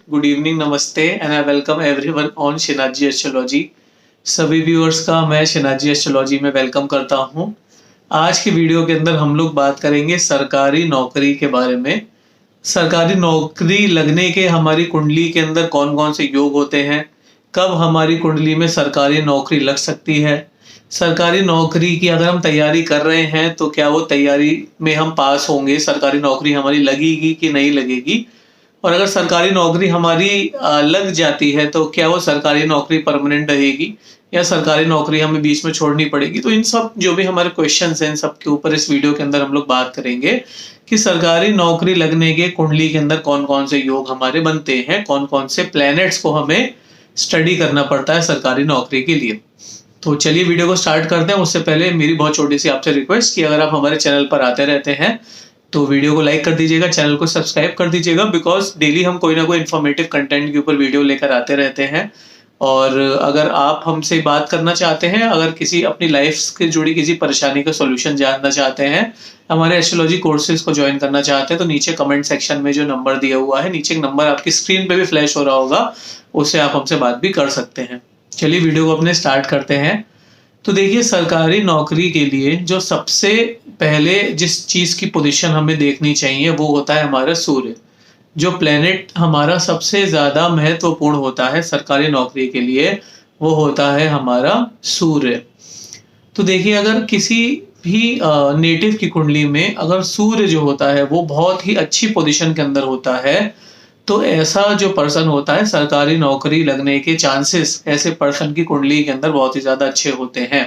Good evening, नमस्ते and I welcome everyone on Shinaji astrology. सभी viewers का मैं शिनाजी एस्ट्रोलॉजी में वेलकम करता हूं। आज की वीडियो के अंदर हम लोग बात करेंगे सरकारी नौकरी के बारे में। सरकारी नौकरी लगने के हमारी कुंडली के अंदर कौन कौन से योग होते हैं, कब हमारी कुंडली में सरकारी नौकरी लग सकती है, सरकारी नौकरी की अगर हम तैयारी कर रहे हैं तो क्या वो तैयारी में हम पास होंगे, सरकारी नौकरी हमारी लगेगी कि नहीं लगेगी, और अगर सरकारी नौकरी हमारी लग जाती है तो क्या वो सरकारी नौकरी परमानेंट रहेगी या सरकारी नौकरी हमें बीच में छोड़नी पड़ेगी। तो इन सब जो भी हमारे क्वेश्चंस हैं, इन सब के ऊपर इस वीडियो के अंदर हम लोग बात करेंगे कि सरकारी नौकरी लगने के कुंडली के अंदर कौन कौन से योग हमारे बनते हैं, कौन कौन से प्लैनेट्स को हमें स्टडी करना पड़ता है सरकारी नौकरी के लिए। तो चलिए वीडियो को स्टार्ट करते हैं। उससे पहले मेरी बहुत छोटी सी आपसे रिक्वेस्ट कि अगर आप हमारे चैनल पर आते रहते हैं तो वीडियो को लाइक कर दीजिएगा, चैनल को सब्सक्राइब कर दीजिएगा, बिकॉज डेली हम कोई ना कोई इन्फॉर्मेटिव कंटेंट के ऊपर वीडियो लेकर आते रहते हैं। और अगर आप हमसे बात करना चाहते हैं, अगर किसी अपनी लाइफ से जुड़ी किसी परेशानी का सॉल्यूशन जानना चाहते हैं, हमारे एस्ट्रोलॉजी कोर्सेज को ज्वाइन करना चाहते हैं, तो नीचे कमेंट सेक्शन में जो नंबर दिया हुआ है, नीचे एक नंबर आपकी स्क्रीन पे भी फ्लैश हो रहा होगा, उससे आप हमसे बात भी कर सकते हैं। चलिए वीडियो को अपने स्टार्ट करते हैं। तो देखिए, सरकारी नौकरी के लिए जो सबसे पहले जिस चीज की पोजीशन हमें देखनी चाहिए वो होता है हमारा सूर्य। जो प्लेनेट हमारा सबसे ज्यादा महत्वपूर्ण होता है सरकारी नौकरी के लिए वो होता है हमारा सूर्य। तो देखिए, अगर किसी भी नेटिव की कुंडली में अगर सूर्य जो होता है वो बहुत ही अच्छी पोजीशन के अंदर होता है तो ऐसा जो पर्सन होता है सरकारी नौकरी लगने के चांसेस ऐसे पर्सन की कुंडली के अंदर बहुत ही ज्यादा अच्छे होते हैं।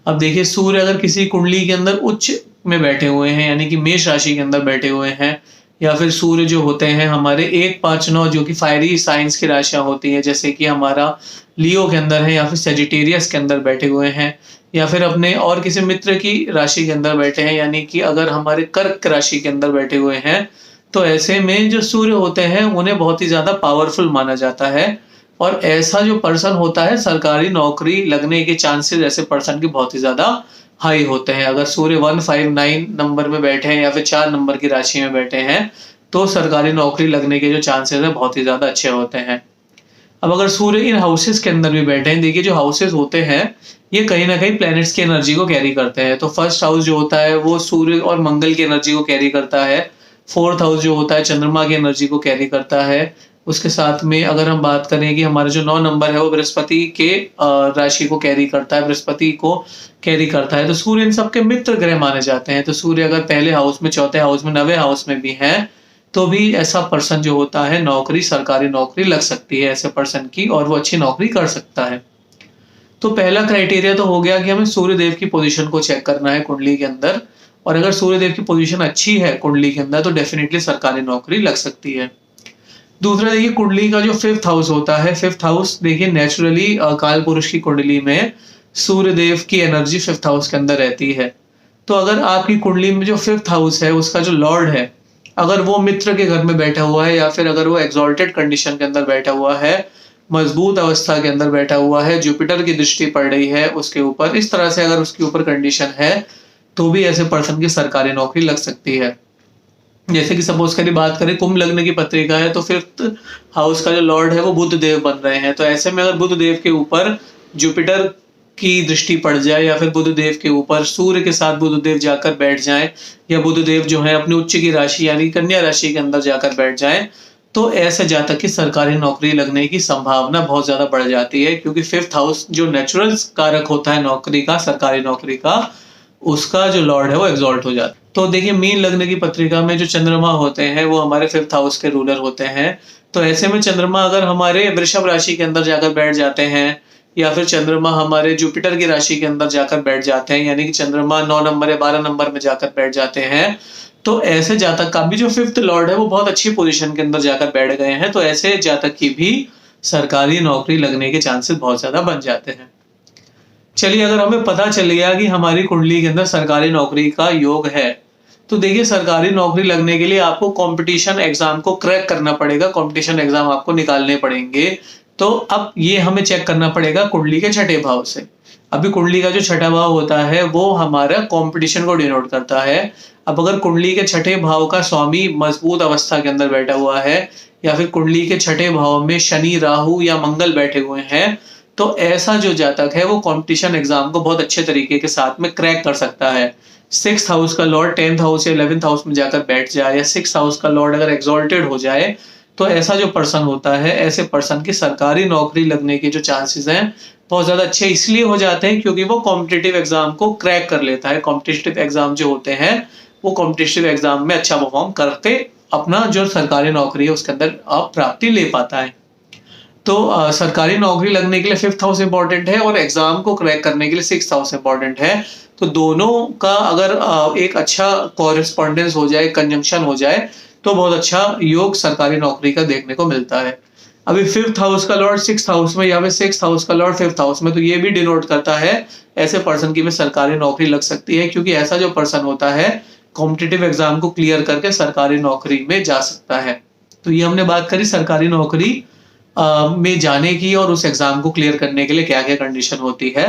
अब देखिए, सूर्य अगर किसी कुंडली के अंदर उच्च में बैठे हुए हैं, यानी कि मेष राशि के अंदर बैठे हुए हैं, या फिर सूर्य जो होते हैं हमारे 1, 5, 9 जो कि फायरी साइंस की राशियां होती हैं, जैसे कि हमारा लियो के अंदर है, या फिर सेजिटेरियस के अंदर बैठे हुए हैं, या फिर अपने और किसी मित्र की राशि के अंदर बैठे हैं, यानी कि अगर हमारे कर्क राशि के अंदर बैठे हुए हैं, तो ऐसे में जो सूर्य होते हैं उन्हें बहुत ही ज्यादा पावरफुल माना जाता है। और ऐसा जो पर्सन होता है सरकारी नौकरी लगने के चांसेस ऐसे पर्सन के बहुत ही ज्यादा हाई होते हैं। अगर सूर्य 159 नंबर में बैठे हैं या फिर 4 नंबर की राशि में बैठे हैं तो सरकारी नौकरी लगने के जो चांसेस है बहुत ही ज्यादा अच्छे होते हैं। अब अगर सूर्य इन हाउसेस के अंदर भी बैठे हैं, देखिए जो हाउसेस होते हैं ये कहीं ना कहीं प्लैनेट्स की एनर्जी को कैरी करते हैं। तो फर्स्ट हाउस जो होता है वो सूर्य और मंगल की एनर्जी को कैरी करता है। फोर्थ हाउस जो होता है चंद्रमा की एनर्जी को कैरी करता है। उसके साथ में अगर हम बात करें कि हमारा जो 9 नंबर है वो बृहस्पति के राशि को कैरी करता है, बृहस्पति को कैरी करता है। तो सूर्य इन सबके मित्र ग्रह माने जाते हैं। तो सूर्य अगर पहले हाउस में, चौथे हाउस में, 9वें हाउस में भी है तो भी ऐसा पर्सन जो होता है नौकरी, सरकारी नौकरी लग सकती है ऐसे पर्सन की, और वो अच्छी नौकरी कर सकता है। तो पहला क्राइटेरिया तो हो गया कि हमें सूर्य देव की पोजीशन को चेक करना है कुंडली के अंदर, और अगर सूर्य देव की पोजीशन अच्छी है कुंडली के अंदर तो डेफिनेटली सरकारी नौकरी लग सकती है। दूसरा देखिए, कुंडली का जो 5th हाउस होता है, 5th हाउस देखिए नेचुरली काल पुरुष की कुंडली में सूर्य देव की एनर्जी 5th हाउस के अंदर रहती है। तो अगर आपकी कुंडली में जो 5th हाउस है उसका जो लॉर्ड है अगर वो मित्र के घर में बैठा हुआ है, या फिर अगर वो एक्सॉल्टेड कंडीशन के अंदर बैठा हुआ है, मजबूत अवस्था के अंदर बैठा हुआ है, जुपिटर की दृष्टि पड़ रही है उसके ऊपर, इस तरह से अगर उसके ऊपर कंडीशन है तो भी ऐसे पर्सन की सरकारी नौकरी लग सकती है। जैसे कि सपोज करिए बात करें कुंभ लग्न की पत्रिका है तो 5th हाउस का जो लॉर्ड है वो बुध देव बन रहे हैं। तो ऐसे में अगर बुध देव के ऊपर जुपिटर की दृष्टि पड़ जाए, या फिर बुध देव के ऊपर सूर्य के साथ बुध देव जाकर बैठ जाए, या बुध देव जो है अपने उच्च की राशि यानी कन्या राशि के अंदर जाकर बैठ जाए, तो ऐसे जातक की सरकारी नौकरी लगने की संभावना बहुत ज्यादा बढ़ जाती है। क्योंकि 5th हाउस जो नेचुरल कारक होता है नौकरी का, सरकारी नौकरी का, उसका जो लॉर्ड है वो एग्जॉल्ट हो जाता है। तो देखिए, मीन लग्न की पत्रिका में जो चंद्रमा होते हैं वो हमारे 5th हाउस के रूलर होते हैं। तो ऐसे में चंद्रमा अगर हमारे वृषभ राशि के अंदर जाकर बैठ जाते हैं, या फिर चंद्रमा हमारे जुपिटर की राशि के अंदर जाकर बैठ जाते हैं, यानी कि चंद्रमा 9 नंबर या 12 नंबर में जाकर बैठ जाते हैं, तो ऐसे जातक का भी जो 5th लॉर्ड है वो बहुत अच्छी पोजीशन के अंदर जाकर बैठ गए हैं, तो ऐसे जातक की भी सरकारी नौकरी लगने के चांसेस बहुत ज्यादा बन जाते हैं। चलिए, अगर हमें पता चल गया कि हमारी कुंडली के अंदर सरकारी नौकरी का योग है, तो देखिए सरकारी नौकरी लगने के लिए आपको कंपटीशन एग्जाम को क्रैक करना पड़ेगा, कंपटीशन एग्जाम आपको निकालने पड़ेंगे। तो अब ये हमें चेक करना पड़ेगा कुंडली के 6ठे भाव से। अभी कुंडली का जो 6ठा भाव होता है वो हमारा कंपटीशन को डिनोट करता है। अब अगर कुंडली के 6ठे भाव का स्वामी मजबूत अवस्था के अंदर बैठा हुआ है, या फिर कुंडली के छठे भाव में शनि, राहु या मंगल बैठे हुए हैं, तो ऐसा जो जातक है वो कंपटीशन एग्जाम को बहुत अच्छे तरीके के साथ में क्रैक कर सकता है। 6th हाउस का लॉर्ड 10th हाउस या 11th हाउस में जाकर बैठ जाए, या 6th हाउस का लॉर्ड अगर एक्सॉल्टेड हो जाए, तो ऐसा जो पर्सन होता है, ऐसे पर्सन की सरकारी नौकरी लगने के जो चांसेस हैं बहुत ज्यादा अच्छे इसलिए हो जाते हैं क्योंकि वो कॉम्पिटिटिव एग्जाम को क्रैक कर लेता है। कॉम्पिटिटिव एग्जाम जो होते हैं वो कॉम्पिटिटिव एग्जाम में अच्छा परफॉर्म करके अपना जो सरकारी नौकरी है उसके अंदर आप प्राप्ति ले पाता है। तो सरकारी नौकरी लगने के लिए 5th हाउस इंपॉर्टेंट है और एग्जाम को क्रैक करने के लिए 6th हाउस इंपॉर्टेंट है। तो दोनों का अगर एक अच्छा कॉरेस्पॉन्डेंस हो जाए, कंजंक्शन हो जाए, तो बहुत अच्छा योग सरकारी नौकरी का देखने को मिलता है। अभी 5th हाउस का लॉर्ड 6th हाउस में या फिर 6th हाउस का लॉर्ड 5th हाउस में, तो ये भी डिनोट करता है ऐसे पर्सन की भी सरकारी नौकरी लग सकती है, क्योंकि ऐसा जो पर्सन होता है कॉम्पिटिटिव एग्जाम को क्लियर करके सरकारी नौकरी में जा सकता है। तो ये हमने बात करी सरकारी नौकरी में जाने की और उस एग्जाम को क्लियर करने के लिए क्या क्या कंडीशन होती है।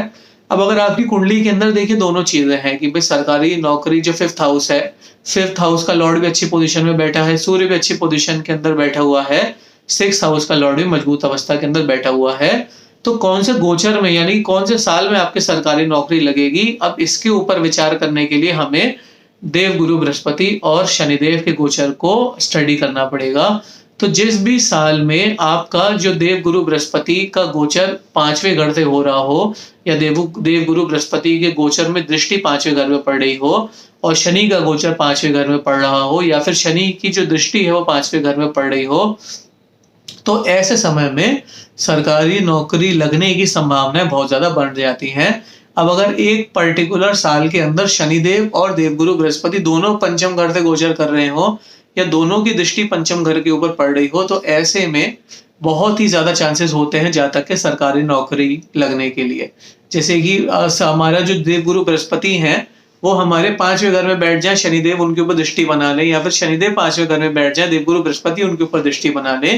अब अगर आपकी कुंडली के अंदर देखिए दोनों चीजें हैं कि भाई सरकारी नौकरी जो 5th हाउस है, 5th हाउस का लॉर्ड भी अच्छी पोजीशन में बैठा है, सूर्य भी अच्छी पोजीशन के अंदर बैठा हुआ है, 6th हाउस का लॉर्ड भी मजबूत अवस्था के अंदर बैठा हुआ है, तो कौन से गोचर में यानी कौन से साल में आपकी सरकारी नौकरी लगेगी, अब इसके ऊपर विचार करने के लिए हमें देव गुरु बृहस्पति और शनिदेव के गोचर को स्टडी करना पड़ेगा। तो जिस भी साल में आपका जो देव गुरु बृहस्पति का गोचर 5वें घर से हो रहा हो, या देव गुरु बृहस्पति के गोचर में दृष्टि 5वें घर में पड़ रही हो और शनि का गोचर 5वें घर में पड़ रहा हो, या फिर शनि की जो दृष्टि है वो 5वें घर में पड़ रही हो, तो ऐसे समय में सरकारी नौकरी लगने की संभावनाएं बहुत ज्यादा बढ़ जाती हैं। अब अगर एक पर्टिकुलर साल के अंदर शनिदेव और देवगुरु बृहस्पति दोनों पंचम घर से गोचर कर रहे हो, या दोनों की दृष्टि पंचम घर के ऊपर पड़ रही हो, तो ऐसे में बहुत ही ज्यादा चांसेस होते हैं जातक के सरकारी नौकरी लगने के लिए। जैसे कि हमारा जो देवगुरु बृहस्पति हैं वो हमारे 5वें घर में बैठ जाए, शनिदेव उनके ऊपर दृष्टि बना ले, या फिर शनिदेव 5वें घर में बैठ जाए, देवगुरु बृहस्पति उनके ऊपर दृष्टि बना ले,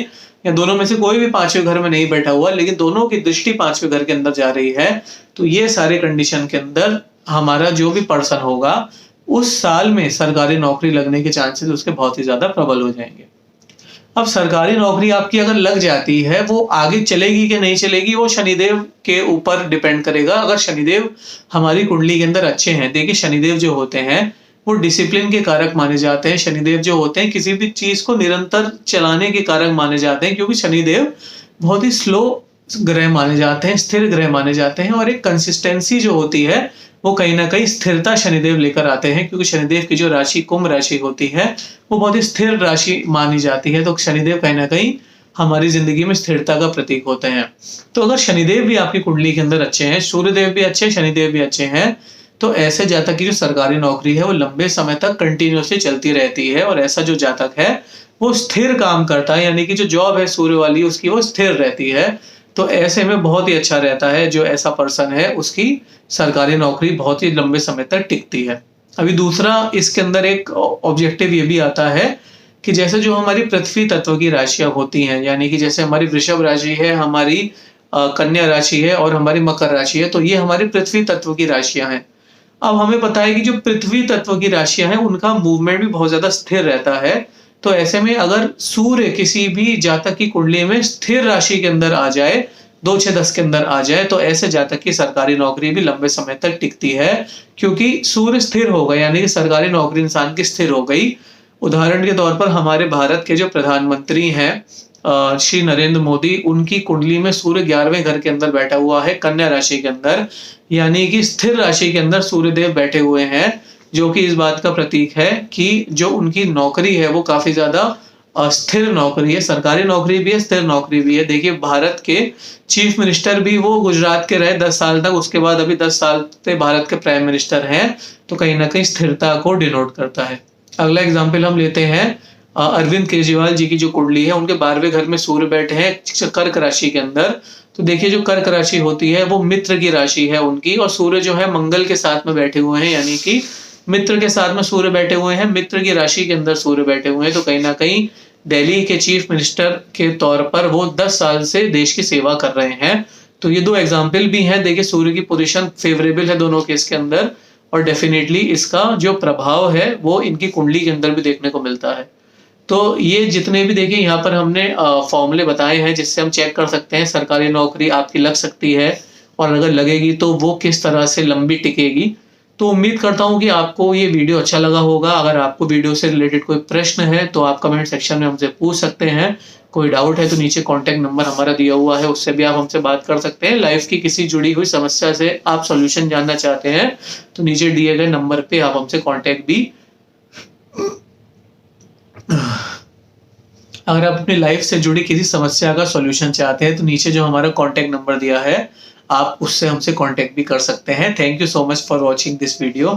या दोनों में से कोई भी 5वें घर में नहीं बैठा हुआ लेकिन दोनों की दृष्टि 5वें घर के अंदर जा रही है, तो ये सारे कंडीशन के अंदर हमारा जो भी पर्सन होगा उस साल में सरकारी नौकरी लगने के चांसेस उसके बहुत ही ज्यादा प्रबल हो जाएंगे। अब सरकारी नौकरी आपकी अगर लग जाती है, वो आगे चलेगी कि नहीं चलेगी वो शनिदेव के ऊपर डिपेंड करेगा। अगर शनिदेव हमारी कुंडली के अंदर अच्छे हैं, देखिए शनिदेव जो होते हैं वो डिसिप्लिन के कारक माने जाते हैं। शनिदेव जो होते हैं किसी भी चीज को निरंतर चलाने के कारक माने जाते हैं, क्योंकि शनिदेव बहुत ही स्लो ग्रह माने जाते हैं, स्थिर ग्रह माने जाते हैं, और एक कंसिस्टेंसी जो होती है वो कहीं ना कहीं स्थिरता शनिदेव लेकर आते हैं, क्योंकि शनिदेव की जो राशि कुंभ राशि होती है वो बहुत ही स्थिर राशि मानी जाती है। तो शनिदेव कहीं ना कहीं हमारी जिंदगी में स्थिरता का प्रतीक होते हैं। तो अगर शनिदेव भी आपकी कुंडली के अंदर अच्छे हैं, सूर्यदेव भी अच्छे हैं, शनिदेव भी अच्छे हैं, तो ऐसे जातक की जो सरकारी नौकरी है वो लंबे समय तक कंटिन्यूसली चलती रहती है, और ऐसा जो जातक है वो स्थिर काम करता है, यानी कि जो जॉब है सूर्य वाली उसकी वो स्थिर रहती है। तो ऐसे में बहुत ही अच्छा रहता है, जो ऐसा पर्सन है उसकी सरकारी नौकरी बहुत ही लंबे समय तक टिकती है। अभी दूसरा इसके अंदर एक ऑब्जेक्टिव ये भी आता है कि जैसे जो हमारी पृथ्वी तत्व की राशियां होती हैं, यानी कि जैसे हमारी वृषभ राशि है, हमारी कन्या राशि है और हमारी मकर राशि है, तो ये हमारी पृथ्वी तत्व की राशियां हैं। अब हमें पता है कि जो पृथ्वी तत्व की राशियां हैं उनका मूवमेंट भी बहुत ज्यादा स्थिर रहता है। तो ऐसे में अगर सूर्य किसी भी जातक की कुंडली में स्थिर राशि के अंदर आ जाए, 2, 6, 10 के अंदर आ जाए, तो ऐसे जातक की सरकारी नौकरी भी लंबे समय तक टिकती है, क्योंकि सूर्य स्थिर हो गया, यानी कि सरकारी नौकरी इंसान की स्थिर हो गई। उदाहरण के तौर पर हमारे भारत के जो प्रधानमंत्री हैं श्री नरेंद्र मोदी, उनकी कुंडली में सूर्य 11वें घर के अंदर बैठा हुआ है, कन्या राशि के अंदर, यानी कि स्थिर राशि के अंदर सूर्यदेव बैठे हुए हैं, जो कि इस बात का प्रतीक है कि जो उनकी नौकरी है वो काफी ज्यादा स्थिर नौकरी है, सरकारी नौकरी भी है, स्थिर नौकरी भी है। देखिए भारत के चीफ मिनिस्टर भी वो गुजरात के रहे 10 साल तक, उसके बाद अभी 10 साल से भारत के प्राइम मिनिस्टर हैं, तो कहीं ना कहीं स्थिरता को डिनोट करता है। अगला एग्जाम्पल हम लेते हैं अरविंद केजरीवाल जी की जो कुंडली है, उनके 12वें घर में सूर्य बैठे हैं कर्क राशि के अंदर। तो देखिए जो कर्क राशि होती है वो मित्र की राशि है उनकी, और सूर्य जो है मंगल के साथ में बैठे हुए हैं, यानी कि मित्र के साथ में सूर्य बैठे हुए हैं, मित्र की राशि के अंदर सूर्य बैठे हुए हैं। तो कहीं ना कहीं दिल्ली के चीफ मिनिस्टर के तौर पर वो 10 साल से देश की सेवा कर रहे हैं। तो ये 2 एग्जाम्पल भी हैं। देखिए सूर्य की पोजीशन फेवरेबल है दोनों केस के अंदर, और डेफिनेटली इसका जो प्रभाव है वो इनकी कुंडली के अंदर भी देखने को मिलता है। तो ये जितने भी देखिए यहाँ पर हमने फॉर्मूले बताए हैं जिससे हम चेक कर सकते हैं सरकारी नौकरी आपकी लग सकती है और अगर लगेगी तो वो किस तरह से लंबी टिकेगी। तो उम्मीद करता हूँ कि आपको ये वीडियो अच्छा लगा होगा। अगर आपको वीडियो से रिलेटेड कोई प्रश्न है तो आप कमेंट सेक्शन में हमसे पूछ सकते हैं। कोई डाउट है तो नीचे कॉन्टैक्ट नंबर हमारा दिया हुआ है, उससे भी आप हमसे बात कर सकते हैं। लाइफ की किसी जुड़ी हुई समस्या से आप सॉल्यूशन जानना चाहते हैं तो नीचे दिए गए नंबर पे आप हमसे कॉन्टैक्ट भी, अगर आप अपनी लाइफ से जुड़ी किसी समस्या का सॉल्यूशन चाहते हैं तो नीचे जो हमारा कॉन्टैक्ट नंबर दिया है आप उससे हमसे कॉन्टैक्ट भी कर सकते हैं। Thank you so much for watching this video.